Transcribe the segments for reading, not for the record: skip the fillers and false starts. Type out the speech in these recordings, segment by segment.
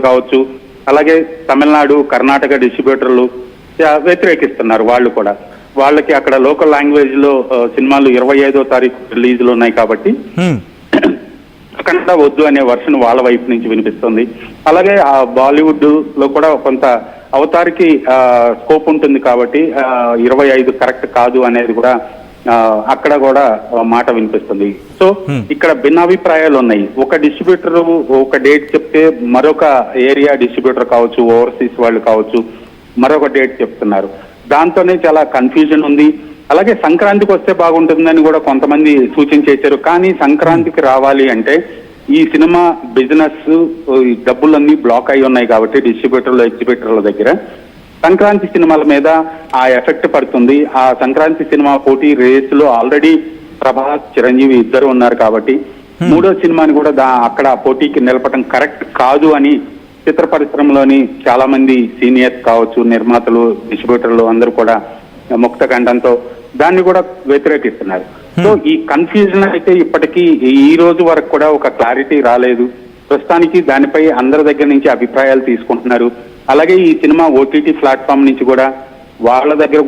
డిస్ట్రిబ్యూటర్లు కావచ్చు, అలాగే తమిళనాడు, కర్ణాటక డిస్ట్రిబ్యూటర్లు వ్యతిరేకిస్తున్నారు. వాళ్ళు కూడా వాళ్ళకి అక్కడ లోకల్ లాంగ్వేజ్ లో సినిమాలు 25వ తారీఖు రిలీజ్లు ఉన్నాయి కాబట్టి అక్కడ వద్దు అనే వర్షన్ వాళ్ళ వైపు నుంచి వినిపిస్తుంది. అలాగే ఆ బాలీవుడ్ లో కూడా కొంత అవతారికి స్కోప్ ఉంటుంది కాబట్టి 25 కరెక్ట్ కాదు అనేది కూడా అక్కడ కూడా మాట వినిపిస్తుంది. సో ఇక్కడ భిన్నాభిప్రాయాలు ఉన్నాయి. ఒక డిస్ట్రిబ్యూటర్ ఒక డేట్ చెప్తే మరొక ఏరియా డిస్ట్రిబ్యూటర్ కావచ్చు, ఓవర్సీస్ వాళ్ళు కావచ్చు మరొక డేట్ చెప్తున్నారు. దాంతోనే చాలా కన్ఫ్యూజన్ ఉంది. అలాగే సంక్రాంతికి వస్తే బాగుంటుందని కూడా కొంతమంది సూచించేశారు. కానీ సంక్రాంతికి రావాలి అంటే ఈ సినిమా బిజినెస్ డబ్బులన్నీ బ్లాక్ అయి ఉన్నాయి కాబట్టి డిస్ట్రిబ్యూటర్లు, ఎగ్జిబిటర్ల దగ్గర సంక్రాంతి సినిమాల మీద ఆ ఎఫెక్ట్ పడుతుంది. ఆ సంక్రాంతి సినిమా పోటీ రేసులో ఆల్రెడీ ప్రభాస్, చిరంజీవి ఇద్దరు ఉన్నారు కాబట్టి మూడో సినిమాని కూడా అక్కడ పోటీకి నిలపడం కరెక్ట్ కాదు అని చిత్ర పరిశ్రమలోని చాలా మంది సీనియర్స్ కావచ్చు, నిర్మాతలు, డిస్ట్రిబ్యూటర్లు అందరూ కూడా ముక్త ఖండంతో దాన్ని కూడా వ్యతిరేకిస్తున్నారు. సో ఈ కన్ఫ్యూజన్ అయితే ఇప్పటికీ ఈ రోజు వరకు కూడా ఒక క్లారిటీ రాలేదు. ప్రస్తుతానికి దానిపై అందరి దగ్గర నుంచి అభిప్రాయాలు తీసుకుంటున్నారు. అలాగే ఈ సినిమా ఓటీటీ ప్లాట్ఫామ్ నుంచి కూడా వాళ్ళ దగ్గర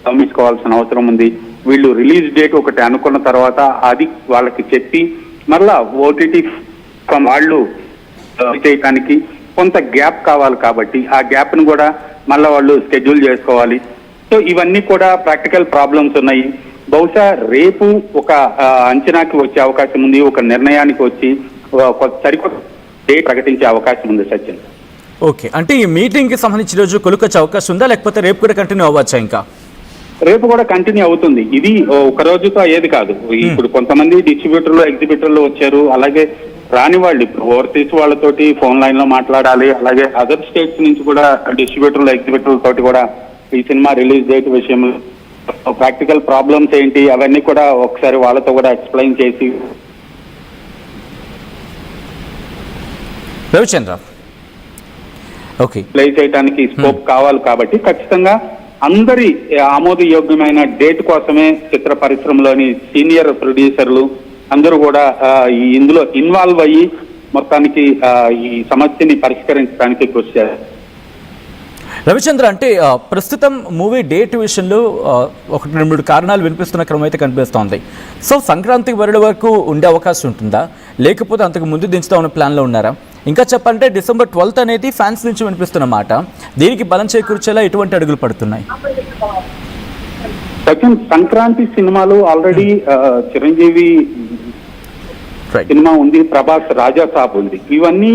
గమనించుకోవాల్సిన అవసరం ఉంది. వీళ్ళు రిలీజ్ డేట్ ఒకటి అనుకున్న తర్వాత అది వాళ్ళకి చెప్పి మళ్ళా ఓటీటీ వాళ్ళు చేయడానికి కొంత గ్యాప్ కావాలి కాబట్టి ఆ గ్యాప్ ను కూడా మళ్ళా వాళ్ళు షెడ్యూల్ చేసుకోవాలి. సో ఇవన్నీ కూడా ప్రాక్టికల్ ప్రాబ్లమ్స్ ఉన్నాయి. బహుశా రేపు ఒక అంచనాకి వచ్చే అవకాశం ఉంది, ఒక నిర్ణయానికి వచ్చి సరికొత్త డేట్ ప్రకటించే అవకాశం ఉంది. సచిన్, ఓకే, అంటే ఈ మీటింగ్ కి సంబంధించి రోజు కొలుకొచ్చే అవకాశం ఉందా, లేకపోతే రేపు కూడా కంటిన్యూ అవ్వచ్చా? ఇంకా రేపు కూడా కంటిన్యూ అవుతుంది. ఇది ఒక రోజుతో అయ్యేది కాదు. ఇప్పుడు కొంతమంది డిస్ట్రిబ్యూటర్లు, ఎగ్జిబిటర్లు వచ్చారు. అలాగే రాని వాళ్ళు ఇప్పుడు ఓవర్సీస్ వాళ్ళతోటి ఫోన్ లైన్ లో మాట్లాడాలి. అలాగే అదర్ స్టేట్స్ నుంచి కూడా డిస్ట్రిబ్యూటర్లు, ఎగ్జిబిటర్ల తోటి కూడా ఈ సినిమా రిలీజ్ డేట్ విషయంలో ప్రాక్టికల్ ప్రాబ్లమ్స్ ఏంటి అవన్నీ కూడా ఒకసారి వాళ్ళతో కూడా ఎక్స్ప్లెయిన్ చేసి రవిచంద్ర ప్లే చేయడానికి స్కోప్ కావాలి కాబట్టి ఖచ్చితంగా అందరి ఆమోదయోగ్యమైన డేట్ కోసమే చిత్ర పరిశ్రమలోని సీనియర్ ప్రొడ్యూసర్లు అందరూ కూడా ఇందులో ఇన్వాల్వ్ అయ్యి మొత్తానికి ఈ సమస్యని పరిష్కరించడానికి కృషి చేస్తారు. రవిచంద్ర, అంటే ప్రస్తుతం మూవీ డేట్ విషయంలో 1-2 కారణాలు వినిపిస్తున్న క్రమం అయితే కనిపిస్తోంది. సో సంక్రాంతి వరకు ఉండే అవకాశం ఉంటుందా, లేకపోతే అంతకు ముందు దించుతామన్న ప్లాన్లో ఉన్నారా? ఇంకా చెప్పాలంటే December 12th అనేది ఫ్యాన్స్ నుంచి వినిపిస్తున్న మాట. దీనికి బలం చేకూర్చేలా ఎటువంటి అడుగులు పడుతున్నాయి? సంక్రాంతి సినిమాలు ఆల్రెడీ చిరంజీవి సినిమా ఉంది, ప్రభాస్ రాజా సాబ్ ఉంది. ఇవన్నీ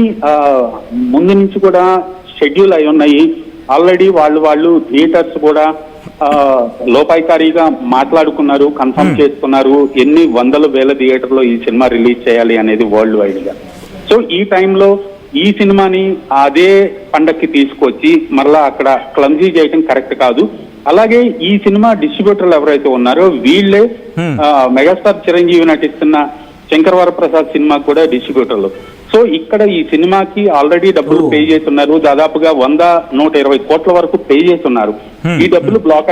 ముందు నుంచి కూడా షెడ్యూల్ అయి ఉన్నాయి. ఆల్రెడీ వాళ్ళు థియేటర్స్ కూడా లోపాయికారిగా మాట్లాడుకున్నారు, కన్ఫర్మ్ చేసుకున్నారు ఎన్ని వందల వేల థియేటర్లో ఈ సినిమా రిలీజ్ చేయాలి అనేది వరల్డ్ వైడ్ గా. సో ఈ టైంలో ఈ సినిమాని అదే పండక్కి తీసుకొచ్చి మరలా అక్కడ క్లమ్జీ చేయడం కరెక్ట్ కాదు. అలాగే ఈ సినిమా డిస్ట్రిబ్యూటర్లు ఎవరైతే ఉన్నారో వీళ్ళే మెగాస్టార్ చిరంజీవి నటిస్తున్న శంకరవరప్రసాద్ సినిమా కూడా డిస్ట్రిబ్యూటర్లు. సో ఇక్కడ ఈ సినిమాకి ఆల్రెడీ డబ్బులు పే చేస్తున్నారు. దాదాపుగా 100-120 కోట్ల వరకు పే చేస్తున్నారు. ఈ డబ్బులు బ్లాక్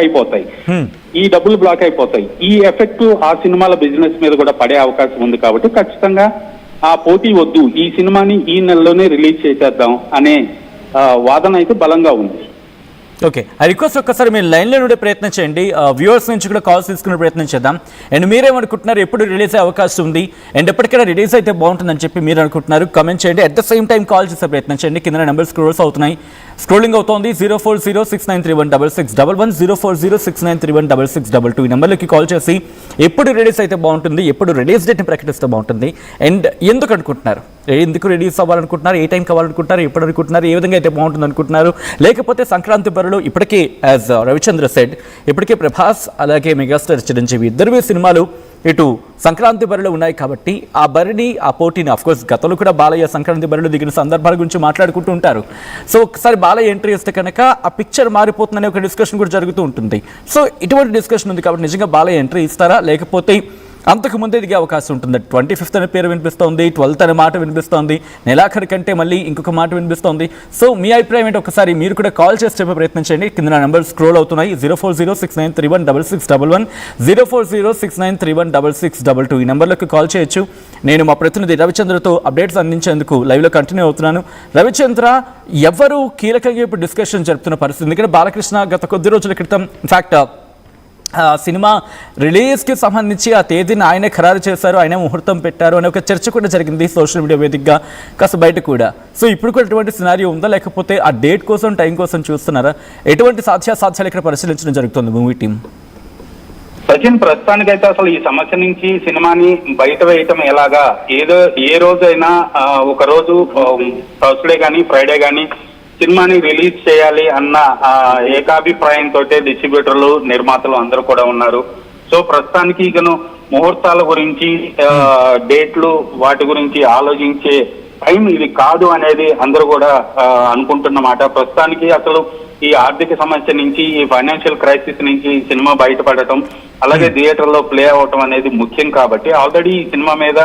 అయిపోతాయి. ఈ ఎఫెక్ట్ ఆ సినిమాల బిజినెస్ మీద కూడా పడే అవకాశం ఉంది. కాబట్టి ఖచ్చితంగా ఆ పోటీ వద్దు, ఈ సినిమాని ఈ నెలలోనే రిలీజ్ చేసేద్దాం అనే వాదన అయితే బలంగా ఉంది. ఓకే, ఐ రిక్వెస్ట్ ఒక్కసారి మీరు లైన్లో ఉండే ప్రయత్నం చేయండి. వ్యూవర్స్ నుంచి కూడా కాల్స్ తీసుకునే ప్రయత్నం చేద్దాం. అండ్ మీరేమనుకుంటున్నారు, ఎప్పుడు రిలీజ్ అయ్యే అవకాశం ఉంది, అండ్ ఎప్పటికైనా రిలీజ్ అయితే బాగుంటుందని చెప్పి మీరు అనుకుంటున్నారు, కమెంట్ చేయండి. At the same time call చేసే ప్రయత్నం చేయండి. కింద నెంబర్ స్క్రోలింగ్ అవుతోంది. 04069316611 04069316622 ఈ నెంబర్లకి కాల్ చేసి ఎప్పుడు రిలీజ్ అయితే బాగుంటుంది, ఎప్పుడు రిలీజ్ డేట్ని ప్రకటిస్తే బాగుంటుంది, అండ్ ఎందుకు అనుకుంటున్నారు, ఎందుకు రిలీజ్ అవ్వాలనుకుంటున్నారు, ఏ టైం కావాలనుకుంటున్నారు, ఎప్పుడు అనుకుంటున్నారు, ఏ విధంగా అయితే బాగుంటుంది అనుకుంటున్నారు, లేకపోతే సంక్రాంతి బరిలో ఇప్పటికే యాజ్ రవిచంద్ర సెడ్ ఇప్పటికే ప్రభాస్ అలాగే మెగాస్టార్ చిరంజీవి ఇద్దరు సినిమాలు ఇటు సంక్రాంతి బరిలో ఉన్నాయి కాబట్టి ఆ బరిని, ఆ పోటీని అఫ్కోర్స్ గతంలో కూడా బాలయ్య సంక్రాంతి బరిలో దిగిన సందర్భాల గురించి మాట్లాడుకుంటూ ఉంటారు. సో ఒకసారి బాలయ్య ఎంట్రీ వస్తే కనుక ఆ పిక్చర్ మారిపోతుందనే ఒక డిస్కషన్ కూడా జరుగుతూ ఉంటుంది. సో ఇటువంటి డిస్కషన్ ఉంది కాబట్టి నిజంగా బాలయ్య ఎంట్రీ ఇస్తారా, లేకపోతే అంతకు ముందే దిగే అవకాశం ఉంటుంది. 25th అనే పేరు వినిపిస్తోంది, 12th అనే మాట వినిపిస్తోంది, నెలాఖరి కంటే మళ్ళీ ఇంకొక మాట వినిపిస్తోంది. సో మీ అభిప్రాయం ఏంటి ఒకసారి మీరు కూడా కాల్ చేసి చెప్పే ప్రయత్నం చేయండి. కింద నా నెంబర్ స్క్రోల్ అవుతున్నాయి. 04069316611, 04069316622 ఈ నెంబర్లోకి కాల్ చేయొచ్చు. నేను మా ప్రతినిధి రవిచంద్రతో అప్డేట్స్ అందించేందుకు లైవ్లో కంటిన్యూ అవుతున్నాను. రవిచంద్ర, ఎవరు కీలకంగా ఇప్పుడు డిస్కషన్ జరుపుతున్న పరిస్థితి? ఎందుకంటే బాలకృష్ణ గత కొద్ది రోజుల క్రితం ఇన్ఫాక్ట్ సినిమా రిలీజ్కి సంబంధించి ఆ తేదీని ఆయనే ఖరారు చేశారు, ఆయనే ముహూర్తం పెట్టారు అనే ఒక చర్చ కూడా జరిగింది సోషల్ మీడియా వేదికగా, కాస్త బయట కూడా. సో ఇప్పుడు కూడా ఎటువంటి సినారియో ఉందా, లేకపోతే ఆ డేట్ కోసం టైం కోసం చూస్తున్నారా? ఎటువంటి సాధ్యాసాధ్యాలు ఇక్కడ పరిశీలించడం జరుగుతుంది మూవీ టీం? సచిన్, ప్రస్తుతానికైతే అసలు ఈ సమస్య నుంచి సినిమాని బయట వేయటం ఎలాగా, ఏ రోజైనా ఒక రోజు థర్స్డే కానీ ఫ్రైడే కానీ సినిమాని రిలీజ్ చేయాలి అన్న ఏకాభిప్రాయంతో డిస్ట్రిబ్యూటర్లు, నిర్మాతలు అందరూ కూడా ఉన్నారు. సో ప్రస్తుతానికి ఇకను ముహూర్తాల గురించి, డేట్లు వాటి గురించి ఆలోచించే టైం ఇది కాదు అనేది అందరూ కూడా అనుకుంటున్నమాట. ప్రస్తుతానికి అసలు ఈ ఆర్థిక సమస్య నుంచి, ఈ ఫైనాన్షియల్ క్రైసిస్ నుంచి సినిమా బయటపడటం, అలాగే థియేటర్లో ప్లే అవటం అనేది ముఖ్యం. కాబట్టి ఆల్రెడీ ఈ సినిమా మీద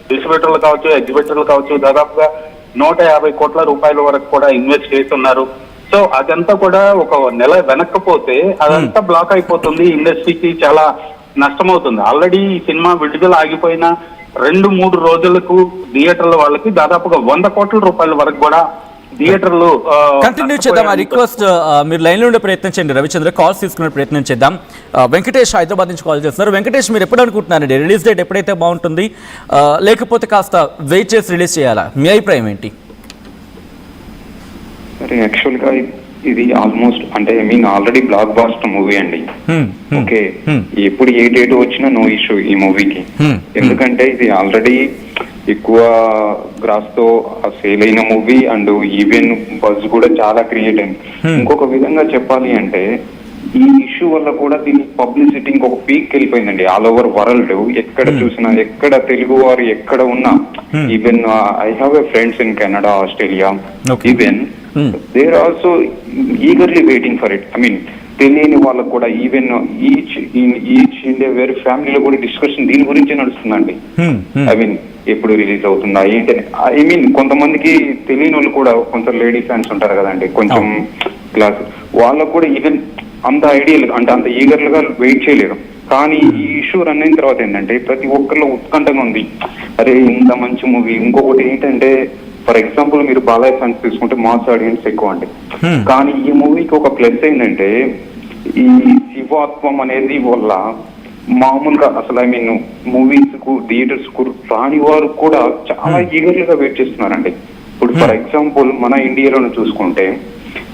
డిస్ట్రిబ్యూటర్లు కావచ్చు, ఎగ్జిబిటర్లు కావచ్చు, దాదాపుగా 150 కోట్ల రూపాయల వరకు కూడా ఇన్వెస్ట్ చేస్తున్నారు. సో అదంతా కూడా ఒక నెల వెనక్కపోతే అదంతా బ్లాక్ అయిపోతుంది, ఇండస్ట్రీకి చాలా నష్టమవుతుంది. ఆల్రెడీ ఈ సినిమా విడుదల ఆగిపోయిన 2-3 రోజులకు థియేటర్ల వాళ్ళకి దాదాపుగా 100 కోట్ల రూపాయల వరకు కూడా థియేటర్లు కంటిన్యూ చేద్దాం. ఆ రిక్వెస్ట్ మీరు లైన్లో ఉండే ప్రయత్నం చేయండి రవిచంద్ర, కాల్స్ తీసుకునే ప్రయత్నం చేద్దాం. వెంకటేష్ హైదరాబాద్ నుంచి కాల్ చేస్తున్నారు. వెంకటేష్, మీరు ఎప్పుడు అనుకుంటున్నారండి రిలీజ్ డేట్ ఎప్పుడైతే బాగుంటుంది, లేకపోతే కాస్త వెయిట్ చేసి రిలీజ్ చేయాలా? మీ అభిప్రాయం ఏంటి? సరే, యాక్చువల్గా ఇది ఆల్మోస్ట్ అంటే ఆల్రెడీ బ్లాక్ బాస్టర్ మూవీ అండి. ఓకే, ఎప్పుడు ఏ డేట్ వచ్చినా నో ఇష్యూ ఈ మూవీకి. ఎందుకంటే ఇది ఆల్రెడీ ఎక్కువ గ్రాస్ తో సేల్ అయిన మూవీ అండ్ ఈవెన్ బజ్ కూడా చాలా క్రియేట్ అయింది. ఇంకొక విధంగా చెప్పాలి అంటే ఈ ఇష్యూ వల్ల కూడా దీని పబ్లిసిటీ ఇంకొక పీక్ వెళ్ళిపోయిందండి. ఆల్ ఓవర్ వరల్డ్ ఎక్కడ చూసినా, ఎక్కడ తెలుగు వారు ఎక్కడ ఉన్నా, even I have a friends in Canada, Australia, even they are also eagerly waiting for it. తెలియని వాళ్ళకు కూడా ఈవెన్ ఈచ్ ఇండియా వేరే ఫ్యామిలీలో కూడా డిస్కషన్ దీని గురించి నడుస్తుందండి. ఎప్పుడు రిలీజ్ అవుతుందా ఏంటని. కొంతమందికి తెలియని వాళ్ళు కూడా కొంచెం లేడీ ఫ్యాన్స్ ఉంటారు కదండి, కొంచెం క్లాస్ వాళ్ళకు కూడా ఈవెన్ అంత ఐడియల్ అంటే అంత ఈగర్లుగా వెయిట్ చేయలేరు. కానీ ఈ ఇష్యూ రన్ అయిన తర్వాత ఏంటంటే ప్రతి ఒక్కరిలో ఉత్కంఠంగా ఉంది, అరే ఇంత మంచి మూవీ. ఇంకొకటి ఏంటంటే ఫర్ ఎగ్జాంపుల్ మీరు బాలయ్య ఫ్యాన్స్ తీసుకుంటే మాస్ ఆడియన్స్ ఎక్కువ అండి. కానీ ఈ మూవీకి ఒక ప్లస్ ఏంటంటే ఈ శివాత్వం అనేది వల్ల మామూలుగా అసలు మూవీస్ కు థియేటర్స్ కు రాని వారు కూడా చాలా ఈగర్లుగా వెయిట్ చేస్తున్నారండి. ఇప్పుడు ఫర్ ఎగ్జాంపుల్ మన ఇండియాలో చూసుకుంటే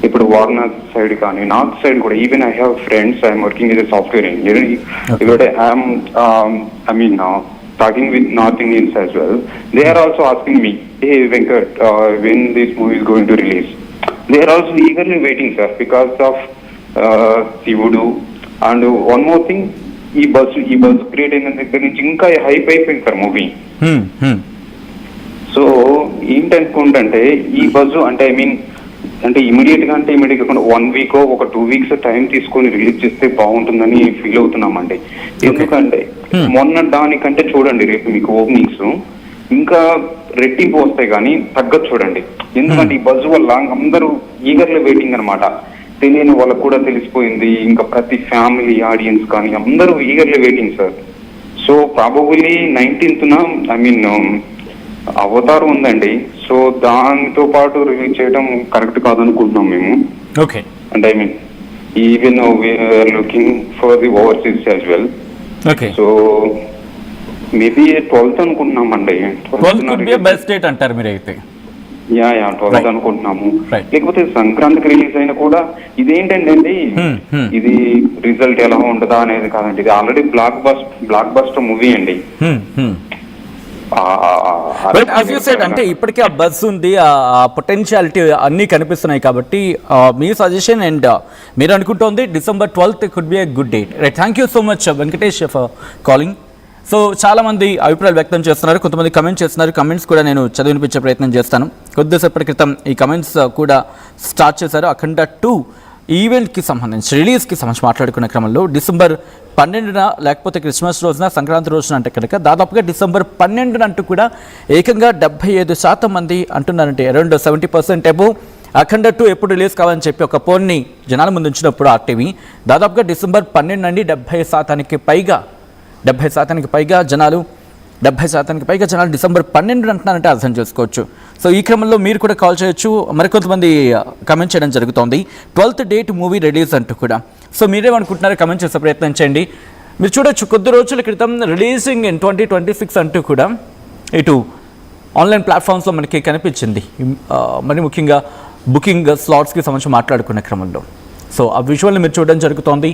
ఇప్పుడు వారణాసి సైడ్ కానీ నార్త్ సైడ్ కూడా even I have friends, I'm working as a software engineer, ఇక్కడ talking with North Indians as well. They are also asking me, hey Venkat, when this movie is going to release? They are also eagerly waiting, sir, because of Sivudu. And one more thing, ఈ buzz create అయిన దగ్గర నుంచి ఇంకా hype అయిపోయింది sir movie. So ఏంటనుకుంటే ఈ buzz అంటే అంటే immediate గా కాకుండా 1 week ఒక 2 weeks టైం తీసుకొని రిలీజ్ చేస్తే బాగుంటుందని ఫీల్ అవుతున్నామండి. ఎందుకంటే మొన్న దానికంటే చూడండి రేపు మీకు ఓపెనింగ్స్ ఇంకా రెట్టింపు వస్తాయి కానీ తగ్గదు చూడండి. ఎందుకంటే ఈ బజ్ వల్ల అందరూ ఈగర్లీ వెయిటింగ్ అనమాట. తెలియని వాళ్ళకు కూడా తెలిసిపోయింది, ఇంకా ప్రతి ఫ్యామిలీ ఆడియన్స్ కానీ అందరూ eagerly waiting sir. So probably 19th అవతారం ఉందండి. సో దానితో పాటు రిలీజ్ చేయడం కరెక్ట్ కాదనుకుంటున్నాం మేము. ఓకే, అంటే even we're looking for the overseas as well. Okay, so maybe 12th అనుకుంటున్నామండి. 12th బెస్ట్ డేట్ అంటారు మీరు అయితే? 12th అనుకుంటున్నాము. లేకపోతే సంక్రాంతికి రిలీజ్ అయినా కూడా ఇదేంటండి ఇది రిజల్ట్ ఎలా ఉండదా అనేది కాదండి. ఇది ఆల్రెడీ బ్లాక్ బస్టర్ మూవీ అండి. అంటే ఇప్పటికే ఆ బజ్ ఉంది, ఆ పొటెన్షియాలిటీ అన్నీ కనిపిస్తున్నాయి. కాబట్టి మీ సజెషన్ అండ్ మీరు అనుకుంటోంది December 12th could be a good date. Right, thank you so much Venkatesh for calling. So చాలామంది అభిప్రాయాలు వ్యక్తం చేస్తున్నారు, కొంతమంది కమెంట్ చేస్తున్నారు. కమెంట్స్ కూడా నేను చదివినిపించే ప్రయత్నం చేస్తాను. కొద్దిసేపటి క్రితం ఈ కమెంట్స్ కూడా స్టార్ట్ చేశారు. అఖండ 2 ఈవెంట్కి సంబంధించి రిలీజ్కి సంబంధించి మాట్లాడుకునే క్రమంలో December 12న లేకపోతే క్రిస్మస్ రోజున సంక్రాంతి రోజున అంటే కనుక దాదాపుగా డిసెంబర్ 12న అంటూ కూడా ఏకంగా 75% మంది అంటున్నారంటే అరౌండ్ 70% అబోవ్ అఖండ 2 ఎప్పుడు రిలీజ్ కావాలని చెప్పి ఒక పోల్ని జనాల ముందు ఉంచినప్పుడు ఆర్టీవీ దాదాపుగా డిసెంబర్ 12 నుండి 70% పైగా జనాలు డిసెంబర్ 12 అంటున్నారంటే అర్థం చేసుకోవచ్చు. సో ఈ క్రమంలో మీరు కూడా కాల్ చేయొచ్చు. మరికొంతమంది కమెంట్ చేయడం జరుగుతోంది 12th డేట్ మూవీ రిలీజ్ అంటూ కూడా. సో మీరేమనుకుంటున్నారో కమెంట్ చేసే ప్రయత్నం చేయండి. మీరు చూడొచ్చు కొద్ది రోజుల క్రితం రిలీజింగ్ ఇన్ 2026 అంటూ కూడా ఇటు ఆన్లైన్ ప్లాట్ఫామ్స్లో మనకి కనిపించింది. మరి ముఖ్యంగా బుకింగ్ స్లాట్స్కి సంబంధించి మాట్లాడుకునే క్రమంలో సో ఆ విజువల్ని మీరు చూడడం జరుగుతోంది.